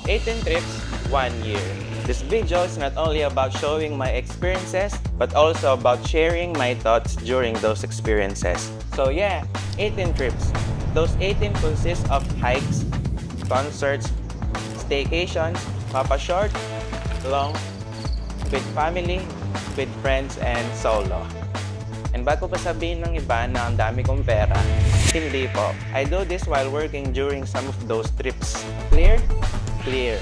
18 trips, 1 year. This video is not only about showing my experiences, but also about sharing my thoughts during those experiences. So yeah, 18 trips. Those 18 consist of hikes, concerts, staycations, papa short, long, with family, with friends, and solo. And bago pa sabihin ng iba na ang dami kong pera, hindi po. I do this while working during some of those trips. Clear? Clear.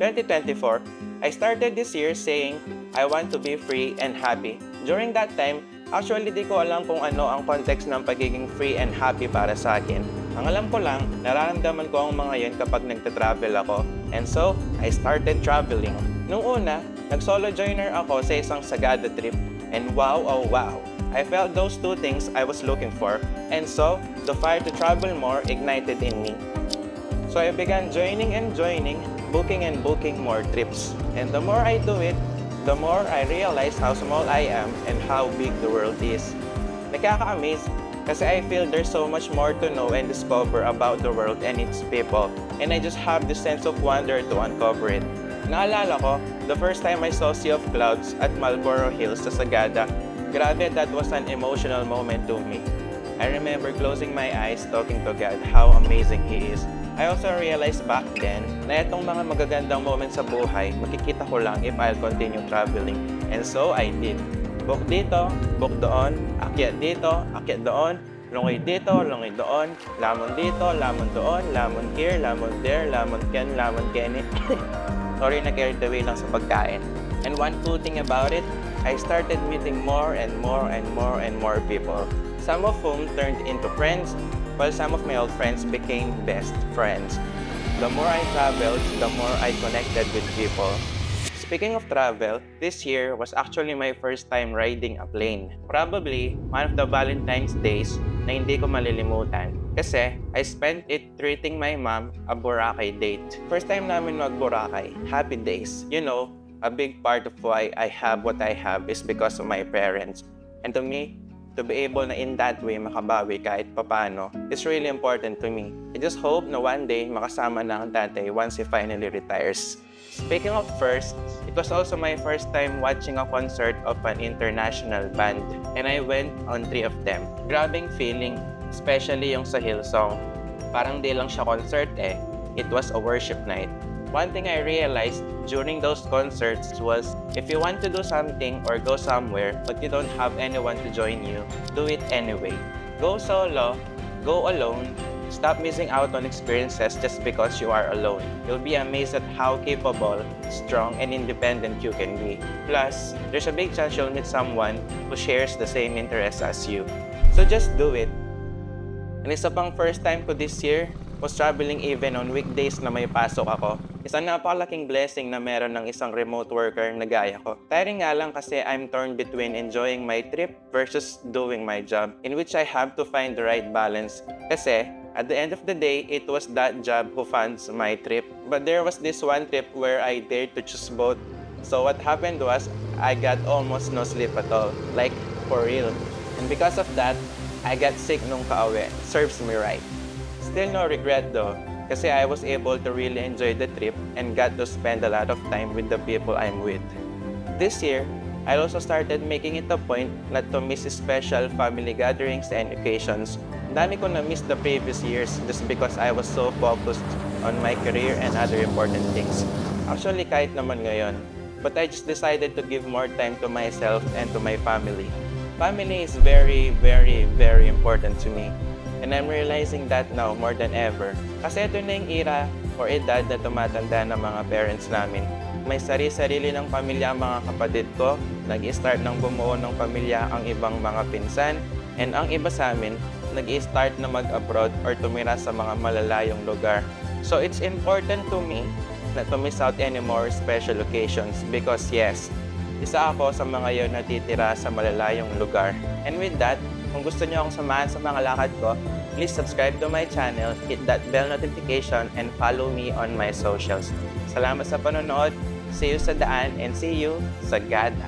2024, I started this year saying I want to be free and happy. During that time, actually di ko alam kung ano ang context ng pagiging free and happy para sa akin. Ang alam ko lang, nararamdaman ko ang mga yan kapag nagta-travel ako. And so, I started traveling. Nung una, nag-solo joiner ako sa isang Sagada trip. And wow, oh wow, I felt those two things I was looking for. And so, the fire to travel more ignited in me. So I began joining and joining, booking and booking more trips. And the more I do it, the more I realize how small I am and how big the world is. Nakaka-amaze kasi I feel there's so much more to know and discover about the world and its people. And I just have this sense of wonder to uncover it. Naalala ko, the first time I saw Sea of Clouds at Marlborough Hills sa Sagada, grabe, that was an emotional moment to me. I remember closing my eyes talking to God how amazing He is. I also realized back then na itong mga magagandang moments sa buhay, makikita ko lang if I'll continue traveling. And so I did. Book dito, book doon, akyat dito, akyat doon, lungoy dito, lungoy doon, lamon dito, lamon doon, lamon here, lamon there, lamon ken, lamon kenny. Sorry na carried away lang sa pagkain. And one cool thing about it, I started meeting more and more and more and more people. Some of whom turned into friends, while some of my old friends became best friends. The more I traveled, the more I connected with people. Speaking of travel, this year was actually my first time riding a plane. Probably one of the Valentine's days na hindi ko malilimutan. Kasi I spent it treating my mom a Boracay date. First time namin mag-Boracay, happy days. You know, a big part of why I have what I have is because of my parents. And to me, to be able na in that way makabawi kahit papano is really important to me. I just hope na one day makasama na ang tatay once he finally retires. Speaking of first, it was also my first time watching a concert of an international band. And I went on 3 of them. Grabbing feeling, especially yung sa Hillsong. Parang di lang siya concert eh, it was a worship night. One thing I realized during those concerts was if you want to do something or go somewhere but you don't have anyone to join you, do it anyway. Go solo, go alone, stop missing out on experiences just because you are alone. You'll be amazed at how capable, strong, and independent you can be. Plus, there's a big chance you'll meet someone who shares the same interests as you. So just do it. And isa pang first time ko this year was traveling even on weekdays na may pasok ako. Isang napakalaking blessing na meron ng isang remote worker na gaya ko. Tiring nga lang kasi I'm torn between enjoying my trip versus doing my job, in which I have to find the right balance. Kasi at the end of the day, it was that job who funds my trip. But there was this one trip where I dared to choose both. So what happened was, I got almost no sleep at all. Like, for real. And because of that, I got sick nung kauwi. Serves me right. Still no regret though, kasi I was able to really enjoy the trip and got to spend a lot of time with the people I'm with. This year, I also started making it a point not to miss special family gatherings and occasions. Dami ko na-miss the previous years just because I was so focused on my career and other important things. Actually, kahit naman ngayon. But I just decided to give more time to myself and to my family. Family is very, very, very important to me. And I'm realizing that now more than ever. Kasi ito na yung era or edad na tumatanda ng mga parents namin. May sarili-sarili ng pamilya ang mga kapatid ko. Nag-i-start ng bumuo ng pamilya ang ibang mga pinsan. And ang iba sa amin, nag-i-start na mag-abroad or tumira sa mga malalayong lugar. So it's important to me not to miss out any more special occasions because yes, isa ako sa mga yon natitira sa malalayong lugar. And with that, kung gusto niyo akong samahan sa mga lakad ko, please subscribe to my channel, hit that bell notification, and follow me on my socials. Salamat sa panonood, see you sa daan, and see you sa Gada.